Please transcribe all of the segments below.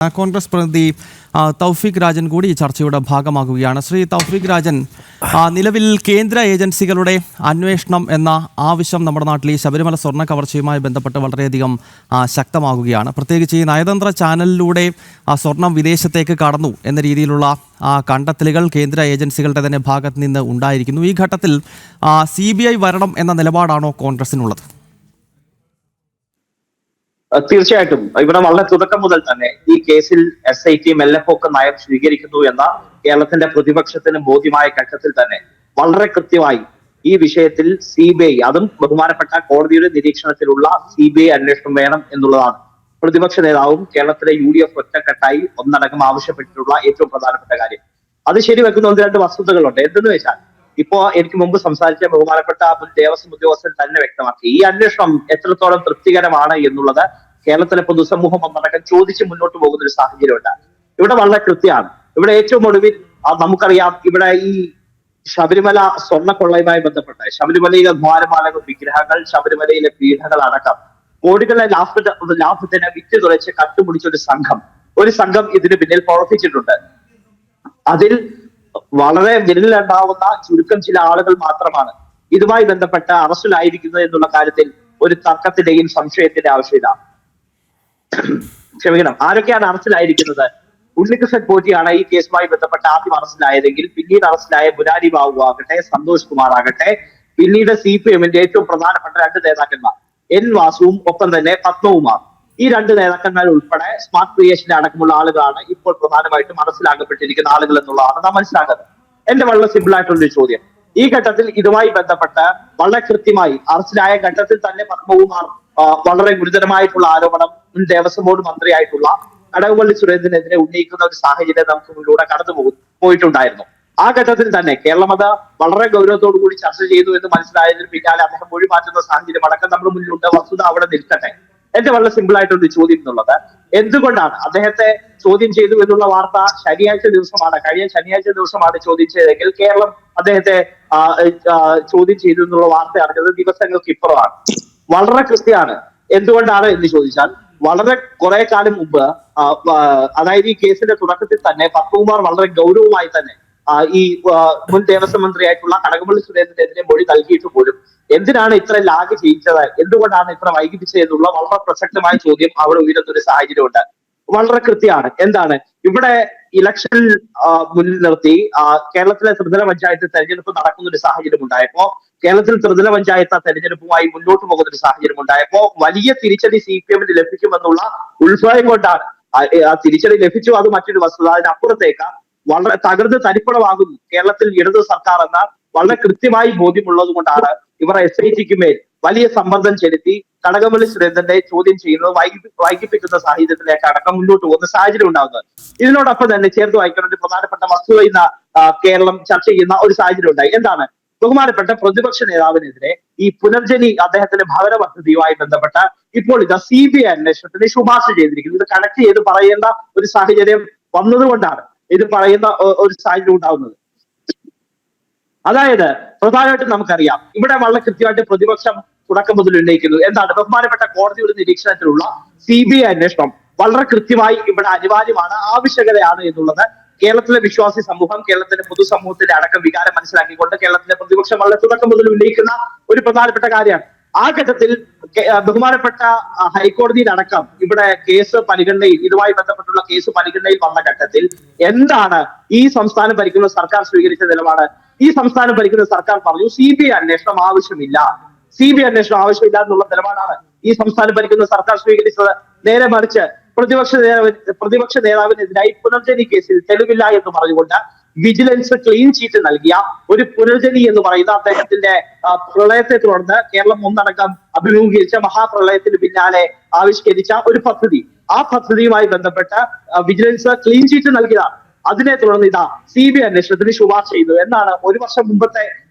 കോൺഗ്രസ് പ്രതിനിധി തൗഫീഖ് രാജൻ കൂടി ഈ ചർച്ചയുടെ ഭാഗമാകുകയാണ്. ശ്രീ തൗഫീഖ് രാജൻ, നിലവിൽ കേന്ദ്ര ഏജൻസികളുടെ അന്വേഷണം എന്ന ആവശ്യം നമ്മുടെ നാട്ടിൽ ഈ ശബരിമല സ്വർണ്ണ കവർച്ചയുമായി ബന്ധപ്പെട്ട് വളരെയധികം ശക്തമാകുകയാണ്. പ്രത്യേകിച്ച് ഈ നയതന്ത്ര ചാനലിലൂടെ സ്വർണം വിദേശത്തേക്ക് കടന്നു എന്ന രീതിയിലുള്ള കണ്ടെത്തലുകൾ കേന്ദ്ര ഏജൻസികളുടെ തന്നെ ഭാഗത്ത് നിന്ന് ഉണ്ടായിരിക്കുന്നു. ഈ ഘട്ടത്തിൽ CBI വരണം എന്ന നിലപാടാണോ കോൺഗ്രസിനുള്ളത്? തീർച്ചയായിട്ടും ഇവിടെ വളരെ തുടക്കം മുതൽ തന്നെ ഈ കേസിൽ SIT മെല്ലെപ്പോക്ക് നയം സ്വീകരിക്കുന്നു എന്ന കേരളത്തിന്റെ പ്രതിപക്ഷത്തിന് ബോധ്യമായ ഘട്ടത്തിൽ തന്നെ വളരെ കൃത്യമായി ഈ വിഷയത്തിൽ CBI, അതും ബഹുമാനപ്പെട്ട കോടതിയുടെ നിരീക്ഷണത്തിലുള്ള CBI അന്വേഷണം വേണം എന്നുള്ളതാണ് പ്രതിപക്ഷ നേതാവും കേരളത്തിലെ UDF ഒറ്റക്കെട്ടായി ഒന്നടങ്കം ആവശ്യപ്പെട്ടിട്ടുള്ള ഏറ്റവും പ്രധാനപ്പെട്ട കാര്യം. അത് ശരിവെക്കുന്ന ഒന്ന് രണ്ട് വസ്തുതകളുണ്ട്. എന്തെന്ന് വെച്ചാൽ, ഇപ്പോ എനിക്ക് മുമ്പ് സംസാരിച്ച ബഹുമാനപ്പെട്ട മുൻ ദേവസ്വം ഉദ്യോഗസ്ഥൻ തന്നെ വ്യക്തമാക്കി, ഈ അന്വേഷണം എത്രത്തോളം തൃപ്തികരമാണ് എന്നുള്ളത് കേരളത്തിലെ പൊതുസമൂഹം ഒന്നടക്കം ചോദിച്ച് മുന്നോട്ട് പോകുന്ന ഒരു സാഹചര്യമുണ്ട്. ഇവിടെ വളരെ കൃത്യമാണ്. ഇവിടെ ഏറ്റവും ഒടുവിൽ നമുക്കറിയാം, ഇവിടെ ഈ ശബരിമല സ്വർണ്ണക്കൊള്ളയുമായി ബന്ധപ്പെട്ട് ശബരിമലയിലെ ദ്വാരപാലക വിഗ്രഹങ്ങൾ, ശബരിമലയിലെ പീഠങ്ങൾ അടക്കം കോടികളെ ലാഭത്തിന് വിറ്റ് തുളച്ച് കട്ടുപിടിച്ച ഒരു സംഘം ഇതിന് പിന്നിൽ പ്രവർത്തിച്ചിട്ടുണ്ട്. അതിൽ വളരെ വിരലിലുണ്ടാവുന്ന ചുരുക്കം ചില ആളുകൾ മാത്രമാണ് ഇതുമായി ബന്ധപ്പെട്ട് അറസ്റ്റിലായിരിക്കുന്നത് എന്നുള്ള കാര്യത്തിൽ ഒരു തർക്കത്തിന്റെയും സംശയത്തിന്റെ ആവശ്യമില്ല. ക്ഷമിക്കണം, ആരൊക്കെയാണ് അറസ്റ്റിലായിരിക്കുന്നത്? ഉണ്ണികൃഷ്ണൻ പോറ്റിയാണ് ഈ കേസുമായി ബന്ധപ്പെട്ട് ആദ്യം അറസ്റ്റിലായതെങ്കിൽ പിന്നീട് അറസ്റ്റിലായ മുരാരി ബാബു ആകട്ടെ, സന്തോഷ് കുമാർ ആകട്ടെ, പിന്നീട് CPMന്റെ ഏറ്റവും പ്രധാനപ്പെട്ട രണ്ട് നേതാക്കന്മാർ N വാസുവും ഒപ്പം തന്നെ പത്മകുമാർ, ഈ രണ്ട് നേതാക്കന്മാർ ഉൾപ്പെടെ സ്മാർട്ട് ക്രിയേഷന്റെ അടക്കമുള്ള ആളുകളാണ് ഇപ്പോൾ പ്രധാനമായിട്ടും മനസ്സിലാക്കപ്പെട്ടിരിക്കുന്ന ആളുകൾ എന്നുള്ളതാണ് നാം മനസ്സിലാക്കുന്നത്. എന്റെ വളരെ സിമ്പിൾ ആയിട്ടുള്ളൊരു ചോദ്യം, ഈ ഘട്ടത്തിൽ ഇതുമായി ബന്ധപ്പെട്ട് വളരെ കൃത്യമായി അറസ്റ്റിലായ ഘട്ടത്തിൽ തന്നെ പത്മകുമാർ വളരെ ഗുരുതരമായിട്ടുള്ള ആരോപണം മുൻ ദേവസ്വം ബോർഡ് മന്ത്രിയായിട്ടുള്ള കടകംപള്ളി സുരേന്ദ്രനെതിരെ ഉന്നയിക്കുന്ന ഒരു സാഹചര്യം നമുക്ക് മുന്നിലൂടെ കടന്നു പോയിട്ടുണ്ടായിരുന്നു. ആ ഘട്ടത്തിൽ തന്നെ കേരളം അത് വളരെ ഗൗരവത്തോടു കൂടി ചർച്ച ചെയ്തു എന്ന് മനസ്സിലായതിന് പിന്നാലെ അദ്ദേഹം മൊഴി മാറ്റുന്ന സാഹചര്യം അടക്കം നമ്മുടെ മുന്നിലുണ്ട്. വസ്തുത അവിടെ നിൽക്കട്ടെ. എന്റെ വളരെ സിമ്പിൾ ആയിട്ടൊരു ചോദ്യം എന്നുള്ളത്, എന്തുകൊണ്ടാണ് അദ്ദേഹത്തെ ചോദ്യം ചെയ്തു എന്നുള്ള വാർത്ത കഴിഞ്ഞ ശനിയാഴ്ച ദിവസമാണ് ചോദ്യം ചെയ്തതെങ്കിൽ കേരളം അദ്ദേഹത്തെ ചോദ്യം ചെയ്തു എന്നുള്ള വാർത്ത അറിഞ്ഞത് ദിവസങ്ങൾക്ക് ഇപ്പുറമാണ്. വളരെ കൃത്യമാണ്. എന്തുകൊണ്ടാണ് എന്ന് ചോദിച്ചാൽ, വളരെ കുറെ കാലം മുമ്പ്, അതായത് ഈ കേസിന്റെ തുടക്കത്തിൽ തന്നെ പത്മകുമാർ വളരെ ഗൗരവമായി തന്നെ ഈ മുൻ ദേവസ്വം മന്ത്രിയായിട്ടുള്ള കടകംപള്ളി സുരേന്ദ്രനെതിരെ മൊഴി നൽകിയിട്ട് പോലും എന്തിനാണ് ഇത്ര ലാഗ് ചെയ്യിച്ചത്, എന്തുകൊണ്ടാണ് ഇത്ര വൈകിപ്പിച്ചത് എന്നുള്ള വളരെ പ്രസക്തമായ ചോദ്യം അവിടെ ഉയരുന്ന ഒരു സാഹചര്യമുണ്ട്. വളരെ കൃത്യമാണ്. എന്താണ് ഇവിടെ ഇലക്ഷൻ മുന്നിൽ നിർത്തി കേരളത്തിലെ ത്രിതല പഞ്ചായത്ത് തെരഞ്ഞെടുപ്പ് നടക്കുന്ന ഒരു സാഹചര്യം ഉണ്ടായപ്പോ, കേരളത്തിൽ ത്രിതല പഞ്ചായത്ത് തെരഞ്ഞെടുപ്പുമായി മുന്നോട്ട് പോകുന്ന ഒരു സാഹചര്യം ഉണ്ടായപ്പോ വലിയ തിരിച്ചടി CPMന് ലഭിക്കുമെന്നുള്ള ഉത്ഭവം കൊണ്ടാണ് ആ തിരിച്ചടി ലഭിച്ചു. അത് മറ്റൊരു വസ്തുത. അതിനപ്പുറത്തേക്ക് വളരെ തകർന്ന് തരിപ്പണമാകും കേരളത്തിൽ ഇടതു സർക്കാർ എന്ന വളരെ കൃത്യമായി ബോധ്യമുള്ളത് കൊണ്ടാണ് ഇവർ SITക്ക് മേൽ വലിയ സമ്മർദ്ദം ചെലുത്തി കടകംപള്ളി സുരേന്ദ്രനെ ചോദ്യം ചെയ്യുന്നത് വൈകിപ്പിക്കുന്ന സാഹചര്യത്തിലേക്ക് അടക്കം മുന്നോട്ട് പോകുന്ന സാഹചര്യം ഉണ്ടാകുന്നത്. ഇതിനോടൊപ്പം തന്നെ ചേർത്ത് വായിക്കുന്ന ഒരു പ്രധാനപ്പെട്ട വസ്തുത ഇന്ന് കേരളം ചർച്ച ചെയ്യുന്ന ഒരു സാഹചര്യം ഉണ്ടായി. എന്താണ്? ബഹുമാനപ്പെട്ട പ്രതിപക്ഷ നേതാവിനെതിരെ ഈ പുനർജനി അദ്ദേഹത്തിന്റെ ഭവന പദ്ധതിയുമായി ബന്ധപ്പെട്ട ഇപ്പോൾ ഇത് CBI അന്വേഷണത്തിന് ശുപാർശ ചെയ്തിരിക്കുന്നത്. ഇത് കണക്ട് ചെയ്ത് പറയേണ്ട ഒരു സാഹചര്യം വന്നതുകൊണ്ടാണ് ഇത് പറയുന്ന ഒരു സാഹചര്യം ഉണ്ടാവുന്നത്. അതായത് പ്രധാനമായിട്ടും നമുക്കറിയാം, ഇവിടെ വളരെ കൃത്യമായിട്ട് പ്രതിപക്ഷം തുടക്കം മുതൽ ഉന്നയിക്കുന്നു. എന്താണ്? ബഹുമാനപ്പെട്ട കോടതിയുടെ നിരീക്ഷണത്തിലുള്ള CBI അന്വേഷണം വളരെ കൃത്യമായി ഇവിടെ അനിവാര്യമാണ്, ആവശ്യകതയാണ് എന്നുള്ളത് കേരളത്തിലെ വിശ്വാസി സമൂഹം, കേരളത്തിലെ പൊതുസമൂഹത്തിന്റെ അടക്കം വികാരം മനസ്സിലാക്കിക്കൊണ്ട് കേരളത്തിലെ പ്രതിപക്ഷം വളരെ തുടക്കം മുതൽ ഉന്നയിക്കുന്ന ഒരു പ്രധാനപ്പെട്ട കാര്യമാണ്. ആ ഘട്ടത്തിൽ ബഹുമാനപ്പെട്ട ഹൈക്കോടതിയിലടക്കം ഇവിടെ കേസ് പരിഗണനയിൽ, ഇതുമായി ബന്ധപ്പെട്ടുള്ള കേസ് പരിഗണനയിൽ വന്ന ഘട്ടത്തിൽ എന്താണ് ഈ സംസ്ഥാനം ഭരിക്കുന്ന സർക്കാർ സ്വീകരിച്ച നിലപാട്? ഈ സംസ്ഥാനം ഭരിക്കുന്ന സർക്കാർ പറഞ്ഞു CBI അന്വേഷണം ആവശ്യമില്ല എന്നുള്ള നിലപാടാണ് ഈ സംസ്ഥാനം ഭരിക്കുന്ന സർക്കാർ സ്വീകരിച്ചത്. നേരെ മറിച്ച് പ്രതിപക്ഷ നേതാവിനെതിരായി പുനർജനി കേസിൽ തെളിവില്ല എന്ന് പറഞ്ഞുകൊണ്ട് വിജിലൻസ് ക്ലീൻ ചീറ്റ് നൽകിയ ഒരു പുനർജനി എന്ന് പറയുന്ന അദ്ദേഹത്തിന്റെ പ്രളയത്തെ തുടർന്ന് കേരളം ഒന്നടക്കം അഭിമുഖീകരിച്ച മഹാപ്രളയത്തിന് പിന്നാലെ ആവിഷ്കരിച്ച ഒരു പദ്ധതി, ആ പദ്ധതിയുമായി ബന്ധപ്പെട്ട് വിജിലൻസ് ക്ലീൻ ചീറ്റ് നൽകിയതാണ്. അതിനെ തുടർന്ന് CBI അന്വേഷണത്തിന് ശുപാർശ ചെയ്തു. എന്നാണ്? ഒരു വർഷം മുമ്പത്തെ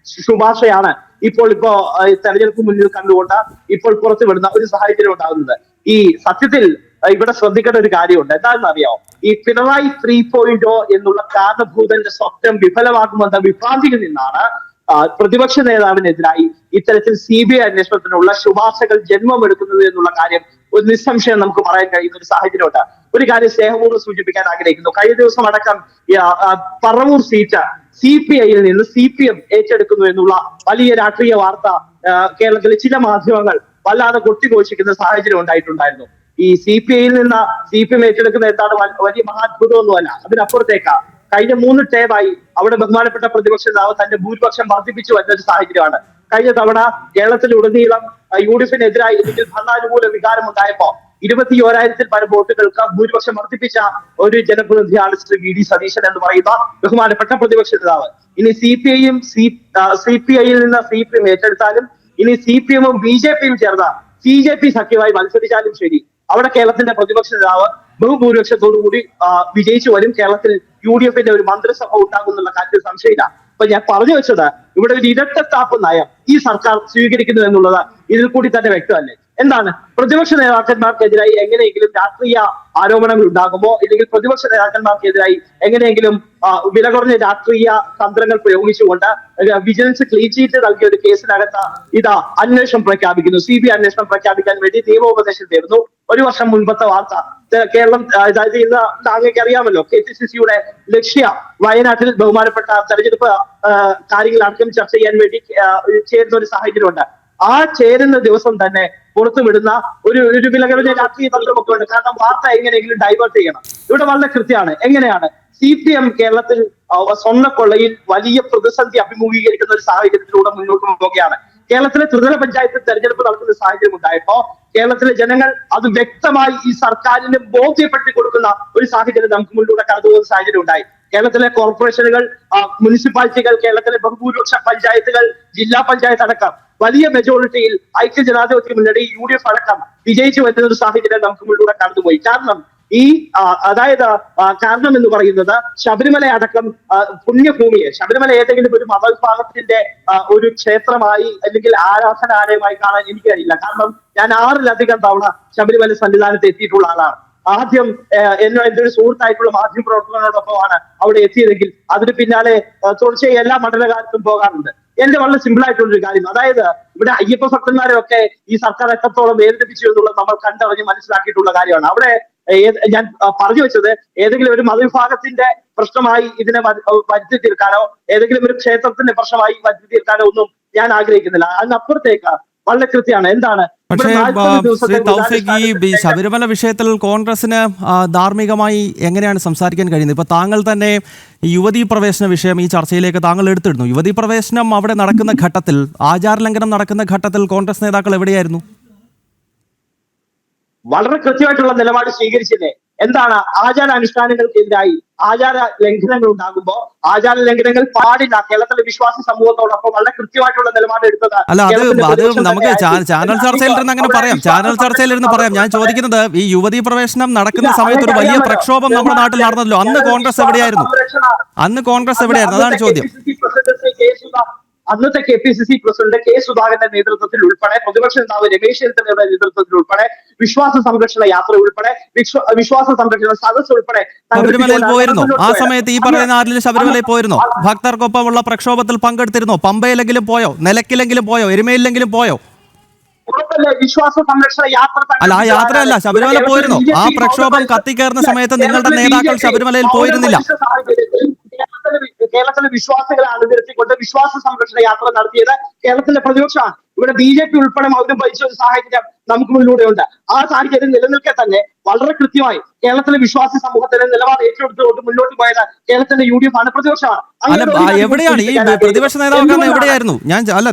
ശുപാർശയാണ് ഇപ്പോൾ തെരഞ്ഞെടുപ്പ് മുന്നിൽ കണ്ടുകൊണ്ട് ഇപ്പോൾ പുറത്തു വിടുന്ന ഒരു സാഹചര്യം ഉണ്ടാകുന്നത്. ഈ സത്യത്തിൽ ഇവിടെ ശ്രദ്ധിക്കേണ്ട ഒരു കാര്യമുണ്ട്. എന്താണെന്ന് അറിയാമോ? ഈ പിണറായി 3.0 എന്നുള്ള കാരണഭൂതന്റെ സ്വപ്നം വിഫലമാകുമെന്ന വിഭ്രാന്തിയിൽ നിന്നാണ് പ്രതിപക്ഷ നേതാവിനെതിരായി ഇത്തരത്തിൽ CBI അന്വേഷണത്തിനുള്ള ശുപാർശകൾ ജന്മമെടുക്കുന്നത് എന്നുള്ള കാര്യം ഒരു നിസ്സംശയം നമുക്ക് പറയാൻ കഴിയുന്ന ഒരു സാഹചര്യമുണ്ട്. ഒരു കാര്യം സ്നേഹപൂർവ്വം സൂചിപ്പിക്കാൻ ആഗ്രഹിക്കുന്നു. കഴിഞ്ഞ ദിവസം അടക്കം പറവൂർ സീറ്റ് CPI-യിൽ നിന്ന് CPM ഏറ്റെടുക്കുന്നു എന്നുള്ള വലിയ രാഷ്ട്രീയ വാർത്ത കേരളത്തിലെ ചില മാധ്യമങ്ങൾ വല്ലാതെ കൊട്ടിഘോഷിക്കുന്ന സാഹചര്യം ഉണ്ടായിട്ടുണ്ടായിരുന്നു. ഈ CPI-യിൽ നിന്ന് CPM ഏറ്റെടുക്കുന്ന എന്താണ് വലിയ മഹാത്ഭുതമൊന്നുമല്ല. അതിനപ്പുറത്തേക്ക് കഴിഞ്ഞ 3 ടേമായി അവിടെ ബഹുമാനപ്പെട്ട പ്രതിപക്ഷ നേതാവ് തന്റെ ഭൂരിപക്ഷം വർദ്ധിപ്പിച്ചു വരുന്ന ഒരു സാഹചര്യമാണ്. കഴിഞ്ഞ തവണ കേരളത്തിലുടനീളം UDF-നെതിരായി അല്ലെങ്കിൽ ഭരണാനുകൂല വികാരം ഉണ്ടായപ്പോ 21,000-ൽ പരം വോട്ടുകൾക്ക് ഭൂരിപക്ഷം വർദ്ധിപ്പിച്ച ഒരു ജനപ്രതിനിധിയാണ് ശ്രീ VD സതീശൻ എന്ന് പറയുന്ന ബഹുമാനപ്പെട്ട പ്രതിപക്ഷ നേതാവ്. ഇനി CPI-യിൽ നിന്ന് CPM ഏറ്റെടുത്താലും ഇനി CPM-ഉം BJP-യും ചേർന്ന CJP സഖ്യമായി മത്സരിച്ചാലും ശരി, അവിടെ കേരളത്തിന്റെ പ്രതിപക്ഷ നേതാവ് ബഹുഭൂരിപക്ഷത്തോടുകൂടി വിജയിച്ചു വരും. കേരളത്തിൽ UDF-ന്റെ ഒരു മന്ത്രിസഭ ഉണ്ടാകുന്നുള്ള കാര്യത്തിൽ സംശയമില്ല. അപ്പൊ ഞാൻ പറഞ്ഞു വെച്ചത് ഇവിടെ ഒരു ഇരട്ടത്താപ്പ് നയം ഈ സർക്കാർ സ്വീകരിക്കുന്നു എന്നുള്ളത് ഇതിൽ കൂടി തന്നെ വ്യക്തമല്ലേ. എന്താണ് പ്രതിപക്ഷ നേതാക്കന്മാർക്കെതിരായി എങ്ങനെയെങ്കിലും രാഷ്ട്രീയ ആരോപണങ്ങൾ ഉണ്ടാകുമോ, ഇല്ലെങ്കിൽ പ്രതിപക്ഷ നേതാക്കന്മാർക്കെതിരായി എങ്ങനെയെങ്കിലും വില കുറഞ്ഞ രാഷ്ട്രീയ തന്ത്രങ്ങൾ പ്രയോഗിച്ചുകൊണ്ട് വിജിലൻസ് ക്ലീൻ ചീറ്റ് നൽകിയ ഒരു കേസിനകത്ത് ഇതാ അന്വേഷണം പ്രഖ്യാപിക്കുന്നു. CBI അന്വേഷണം പ്രഖ്യാപിക്കാൻ വേണ്ടി നിയമോപദേശം തരുന്നു. ഒരു വർഷം മുൻപത്തെ വാർത്ത കേരളം, അതായത് ഇന്ന് താങ്കൾക്ക് അറിയാമല്ലോ, KPCC-യുടെ ലക്ഷ്യ വയനാട്ടിൽ ബഹുമാനപ്പെട്ട തെരഞ്ഞെടുപ്പ് കാര്യങ്ങളടക്കം ചർച്ച ചെയ്യാൻ വേണ്ടി ചേരുന്ന ഒരു സാഹചര്യമുണ്ട്. ആ ചേരുന്ന ദിവസം തന്നെ പുറത്തുവിടുന്ന ഒരു വിലകളുടെ രാഷ്ട്രീയ തന്ത്രമൊക്കെ ഉണ്ട്. കാരണം വാർത്ത എങ്ങനെയെങ്കിലും ഡൈവേർട്ട് ചെയ്യണം. ഇവിടെ വളരെ കൃത്യമാണ്. എങ്ങനെയാണ് CPM കേരളത്തിൽ സ്വർണ്ണക്കൊള്ളയിൽ വലിയ പ്രതിസന്ധി അഭിമുഖീകരിക്കുന്ന ഒരു സാഹചര്യത്തിലൂടെ മുന്നോട്ട് പോവുകയാണ്. കേരളത്തിലെ ത്രിതല പഞ്ചായത്ത് തെരഞ്ഞെടുപ്പ് നടക്കുന്ന സാഹചര്യം ഉണ്ടായപ്പോ കേരളത്തിലെ ജനങ്ങൾ അത് വ്യക്തമായി ഈ സർക്കാരിന് ബോധ്യപ്പെടുത്തി കൊടുക്കുന്ന ഒരു സാഹചര്യം നമുക്ക് മുന്നിലൂടെ കടന്നുപോകുന്ന സാഹചര്യം ഉണ്ടായി. കേരളത്തിലെ കോർപ്പറേഷനുകൾ, മുനിസിപ്പാലിറ്റികൾ, കേരളത്തിലെ ബഹുഭൂരിപക്ഷ പഞ്ചായത്തുകൾ, ജില്ലാ പഞ്ചായത്ത് അടക്കം വലിയ മെജോറിറ്റിയിൽ ഐക്യ ജനാധിപത്യ മുന്നണി UDF അടക്കം വിജയിച്ചു വരുന്ന ഒരു സാഹചര്യം നമുക്ക് മുന്നിലൂടെ കടന്നുപോയി. കാരണം കാരണം എന്ന് പറയുന്നത് ശബരിമല അടക്കം പുണ്യഭൂമിയെ, ശബരിമല ഏതെങ്കിലും ഒരു മതവിഭാഗത്തിന്റെ ഒരു ക്ഷേത്രമായി അല്ലെങ്കിൽ ആരാധനാലയമായി കാണാൻ എനിക്കറിയില്ല. കാരണം ഞാൻ 6-ലധികം തവണ ശബരിമല സന്നിധാനത്ത് എത്തിയിട്ടുള്ള ആളാണ്. ആദ്യം എന്റെ ഒരു സുഹൃത്തായിട്ടുള്ള മാധ്യമ പ്രവർത്തകനോടൊപ്പമാണ് അവിടെ എത്തിയതെങ്കിൽ അതിന് പിന്നാലെ തുടർച്ചയായി എല്ലാ മണ്ഡലകാലത്തും പോകാറുണ്ട്. എന്റെ വളരെ സിമ്പിൾ ആയിട്ടുള്ള ഒരു കാര്യം, അതായത് ഇവിടെ അയ്യപ്പ ഭക്തന്മാരൊക്കെ ഈ സർക്കാർ എത്രത്തോളം വേദനിപ്പിച്ചു എന്നുള്ളത് നമ്മൾ കണ്ടറിഞ്ഞ് മനസ്സിലാക്കിയിട്ടുള്ള കാര്യമാണ്. അവിടെ ഞാൻ പറഞ്ഞു വെച്ചത് ഏതെങ്കിലും ഒരു മതവിഭാഗത്തിന്റെ പ്രശ്നമായി ഇതിനെ വരുത്തി തീർക്കാനോ ഏതെങ്കിലും ഒരു ക്ഷേത്രത്തിന്റെ പ്രശ്നമായി വരുത്തി തീർക്കാനോ ഒന്നും ഞാൻ ആഗ്രഹിക്കുന്നില്ല. അതിനപ്പുറത്തേക്ക് വളരെ കൃത്യമാണ്. എന്താണ് പക്ഷേ ശ്രീ തൗഫീഖ്, ഈ ശബരിമല വിഷയത്തിൽ കോൺഗ്രസിന് ധാർമ്മികമായി എങ്ങനെയാണ് സംസാരിക്കാൻ കഴിയുന്നത്? ഇപ്പൊ താങ്കൾ തന്നെ യുവതീ പ്രവേശന വിഷയം ഈ ചർച്ചയിലേക്ക് താങ്കൾ എടുത്തിരുന്നു. യുവതീ പ്രവേശനം അവിടെ നടക്കുന്ന ഘട്ടത്തിൽ, ആചാരലംഘനം നടക്കുന്ന ഘട്ടത്തിൽ കോൺഗ്രസ് നേതാക്കൾ എവിടെയായിരുന്നു? വളരെ കൃത്യമായിട്ടുള്ള നിലപാട് സ്വീകരിച്ചില്ലേ. എന്താണ് ആചാരാനുഷ്ഠാനങ്ങൾക്കെതിരായി ആചാര ലംഘനങ്ങൾ ഉണ്ടാകുമ്പോ ആചാര ലംഘനങ്ങൾ പാടില്ല. കേരളത്തിലെ വിശ്വാസി സമൂഹത്തോടൊപ്പം വളരെ കൃത്യമായിട്ടുള്ള നിലപാട് എടുത്തത്. അല്ല, അത് നമുക്ക് ചാനൽ ചർച്ചയിലിരുന്ന് അങ്ങനെ പറയാം, ചാനൽ ചർച്ചയിലിരുന്ന് പറയാം. ഞാൻ ചോദിക്കുന്നത്, ഈ യുവതീ പ്രവേശനം നടക്കുന്ന സമയത്ത് ഒരു വലിയ പ്രക്ഷോഭം നമ്മുടെ നാട്ടിൽ നടന്നല്ലോ, അന്ന് കോൺഗ്രസ് എവിടെയായിരുന്നു? അതാണ് ചോദ്യം. അന്നത്തെ KPCC പ്രസിഡന്റ് K. സുധാകരന്റെ നേതൃത്വത്തിൽ ഉൾപ്പെടെ പ്രതിപക്ഷ നേതാവ് രമേശ് ചെന്നിത്തലയുടെ നേതൃത്വത്തിൽ ഉൾപ്പെടെ വിശ്വാസ സംരക്ഷണ യാത്ര ഉൾപ്പെടെ വിശ്വാസ സംരക്ഷണ സദസ് ഉൾപ്പെടെ ശബരിമലയിൽ പോയിരുന്നോ? ആ സമയത്ത് ഈ പറയുന്ന ആരിലും ശബരിമലയിൽ പോയിരുന്നോ? ഭക്തർക്കൊപ്പമുള്ള പ്രക്ഷോഭത്തിൽ പങ്കെടുത്തിരുന്നോ? പമ്പയിലെങ്കിലും പോയോ? നിലയ്ക്കിലെങ്കിലും പോയോ? എരുമയിലെങ്കിലും പോയോ? വിശ്വാസ സംരക്ഷണ യാത്ര അല്ല, ആ യാത്രയല്ല, ശബരിമല പോയിരുന്നോ? ആ പ്രക്ഷോഭം കത്തിക്കയറുന്ന സമയത്ത് നിങ്ങളുടെ നേതാക്കൾ ശബരിമലയിൽ പോയിരുന്നില്ല. കേരളത്തിലെ വിശ്വാസികളെ അണിനിരത്തിക്കൊണ്ട് വിശ്വാസ സംരക്ഷണ യാത്ര നടത്തിയത് കേരളത്തിലെ പ്രതിപക്ഷമാണ്. ഇവിടെ BJP ഉൾപ്പെടെ മൗനം വഹിച്ച ഒരു സാഹചര്യം നമുക്ക് മുന്നിലൂടെയുണ്ട്. ആ സാഹചര്യം നിലനിൽക്കെ തന്നെ വളരെ കൃത്യമായി കേരളത്തിലെ വിശ്വാസി സമൂഹത്തിലെ നിലപാട് ഏറ്റെടുത്തുകൊണ്ട് മുന്നോട്ട് പോയത് കേരളത്തിലെ UDF ആണ്, പ്രതിപക്ഷമാണ്. എവിടെയാണ് ഈ പ്രതിപക്ഷ നേതാക്കൾ എവിടെയായിരുന്നു?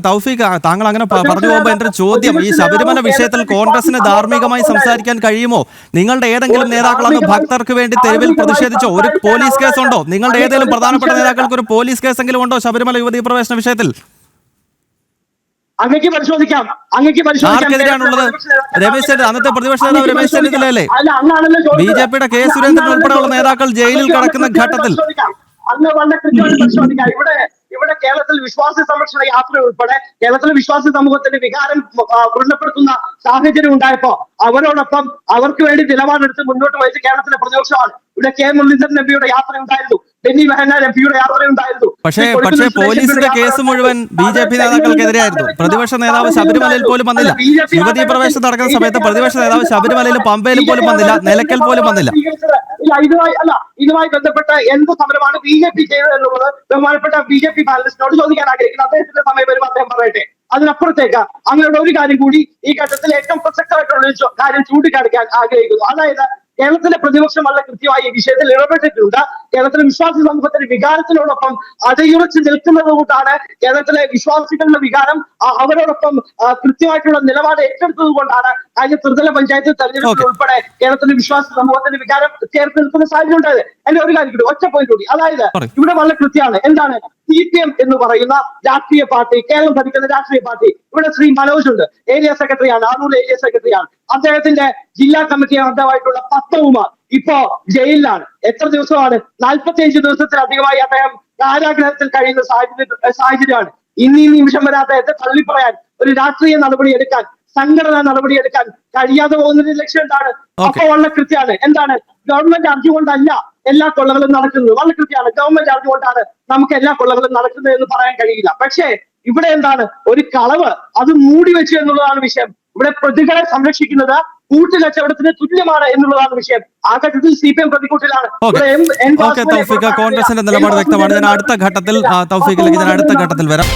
തൗഫീഖ്, താങ്കൾ അങ്ങനെ പറഞ്ഞു പോകുമ്പോൾ എന്റെ ചോദ്യം, ഈ ശബരിമല വിഷയത്തിൽ കോൺഗ്രസിന് ധാർമ്മികമായി സംസാരിക്കാൻ കഴിയുമോ? നിങ്ങളുടെ ഏതെങ്കിലും നേതാക്കൾ അന്ന് ഭക്തർക്ക് വേണ്ടി തെരുവിൽ പ്രതിഷേധിച്ചോ? ഒരു പോലീസ് കേസുണ്ടോ? നിങ്ങളുടെ ഏതെങ്കിലും പ്രധാനപ്പെട്ട നേതാക്കൾക്ക് ഒരു പോലീസ് കേസെങ്കിലും ഉണ്ടോ ശബരിമല യുവതീ പ്രവേശന വിഷയത്തിൽ? അങ്ങേക്ക് പരിശോധിക്കാം. ആർക്കെതിരെയാണുള്ളത്? രമേശ് ചെന്നിത്തല, അന്നത്തെ പ്രതിപക്ഷ നേതാവ് രമേശ് ചെന്നിത്തലയല്ലേ? BJP-യുടെ K. സുരേന്ദ്രൻ ഉൾപ്പെടെയുള്ള നേതാക്കൾ ജയിലിൽ കിടക്കുന്ന ഘട്ടത്തിൽ അന്ന് വളരെ കൃത്യമായി പരിശോധിക്കാം. ഇവിടെ കേരളത്തിൽ വിശ്വാസി സംരക്ഷണ യാത്ര ഉൾപ്പെടെ കേരളത്തിലെ വിശ്വാസി സമൂഹത്തിന്റെ വികാരം വ്രണപ്പെടുത്തുന്ന സാഹചര്യം ഉണ്ടായപ്പോ അവരോടൊപ്പം അവർക്ക് വേണ്ടി നിലപാടെടുത്ത് മുന്നോട്ട് വഹിച്ച കേരളത്തിലെ പ്രതിപക്ഷമാണ്. ഇവിടെ K. മുരളീധരൻ MPയുടെ യാത്ര ഉണ്ടായിരുന്നു, ബെന്നി ബെഹന്നാൻ എംപിയുടെ യാത്രയുണ്ടായിരുന്നു. പക്ഷേ പോലീസിന്റെ കേസ് മുഴുവൻ BJP നേതാക്കൾക്കെതിരെയായിരുന്നു. പ്രതിപക്ഷ നേതാവ് ശബരിമലയിൽ പോലും വന്നില്ല. യുവതീ പ്രവേശനം നടക്കുന്ന സമയത്ത് പ്രതിപക്ഷ നേതാവ് ശബരിമലയിലും പമ്പയിലും പോലും വന്നില്ല, നിലയ്ക്കൽ പോലും വന്നില്ല. ഇതുമായി ബന്ധപ്പെട്ട എന്ത് സമരമാണ് BJP ചെയ്തത് എന്നുള്ളത് ബഹുമാനപ്പെട്ട BJP പാനലിസ്റ്റിനോട് ചോദിക്കാൻ ആഗ്രഹിക്കുന്നു. അദ്ദേഹത്തിന്റെ സമയം വരുമ്പോൾ അദ്ദേഹം പറയട്ടെ. അതിനപ്പുറത്തേക്ക് അങ്ങനെയുള്ള ഒരു കാര്യം കൂടി ഈ ഘട്ടത്തിൽ ഏറ്റവും പ്രസക്തമായിട്ടുള്ള ഒരു കാര്യം ചൂണ്ടിക്കാണിക്കാൻ ആഗ്രഹിക്കുന്നു. അതായത് കേരളത്തിലെ പ്രതിപക്ഷം വളരെ കൃത്യമായി ഈ വിഷയത്തിൽ ഇടപെട്ടിട്ടുണ്ട്. കേരളത്തിലെ വിശ്വാസി സമൂഹത്തിന്റെ വികാരത്തിനോടൊപ്പം അടയുറച്ച് നിൽക്കുന്നത് കൊണ്ടാണ് കേരളത്തിലെ വിശ്വാസികളുടെ വികാരം അവരോടൊപ്പം കൃത്യമായിട്ടുള്ള നിലപാട് ഏറ്റെടുത്തത് കൊണ്ടാണ് കഴിഞ്ഞ ത്രിതല പഞ്ചായത്ത് തെരഞ്ഞെടുപ്പിൽ ഉൾപ്പെടെ കേരളത്തിലെ വിശ്വാസി സമൂഹത്തിന്റെ വികാരം ചേർത്ത് നിൽക്കുന്ന സാഹചര്യം ഉണ്ടായത്. എന്റെ ഒരു കാര്യം കൂടി, ഒറ്റ പോയിന്റ് കൂടി, അതായത് ഇവിടെ വളരെ കൃത്യമാണ്. എന്താണ് CPM എന്ന് പറയുന്ന രാഷ്ട്രീയ പാർട്ടി, കേരളം ഭരിക്കുന്ന രാഷ്ട്രീയ പാർട്ടി. ഇവിടെ ശ്രീ മനോജ് ഉണ്ട്, ഏരിയ സെക്രട്ടറിയാണ്, ആറൂർ ഏരിയ സെക്രട്ടറിയാണ്. അദ്ദേഹത്തിന്റെ ജില്ലാ കമ്മിറ്റി അംഗമായിട്ടുള്ള പത്മകുമാർ ഇപ്പോ ജയിലിലാണ്. എത്ര ദിവസമാണ്? 45 ദിവസത്തിലധികമായി അദ്ദേഹം കാരാഗ്രഹത്തിൽ കഴിയുന്ന സാഹചര്യമാണ്. ഈ നിമിഷം വരെ അദ്ദേഹത്തെ തള്ളിപ്പറയാൻ, ഒരു രാഷ്ട്രീയ നടപടി എടുക്കാൻ, സംഘടനാ നടപടി എടുക്കാൻ കഴിയാതെ പോകുന്നതിന്റെ ലക്ഷ്യം എന്താണ്? അപ്പൊ വളരെ കൃത്യമാണ്. എന്താണ്? ഗവൺമെന്റ് അറിഞ്ഞുകൊണ്ടല്ല എല്ലാ കൊള്ളകളും നടക്കുന്നത്. വളരെ കൃത്യമാണ്. ഗവൺമെന്റ് അറിഞ്ഞുകൊണ്ടാണ് നമുക്ക് എല്ലാ കൊള്ളകളും നടക്കുന്നത് എന്ന് പറയാൻ കഴിയില്ല. പക്ഷേ ഇവിടെ എന്താണ്? ഒരു കളവ് അത് മൂടി വെച്ചു എന്നുള്ളതാണ് വിഷയം. ഇവിടെ പ്രതികളെ സംരക്ഷിക്കുന്നത് കൂട്ടുകച്ചവടത്തിന് തുല്യമാണ് എന്നുള്ളതാണ് വിഷയം. ആ ഘട്ടത്തിൽ CPM പ്രതികൂട്ടിലാണ്. തൗഫീഖ്, കോൺഗ്രസിന്റെ നിലപാട് വ്യക്തമാണ്. ഞാൻ അടുത്ത ഘട്ടത്തിൽ തൗഫീഖിലേക്ക് അടുത്ത ഘട്ടത്തിൽ വരാം.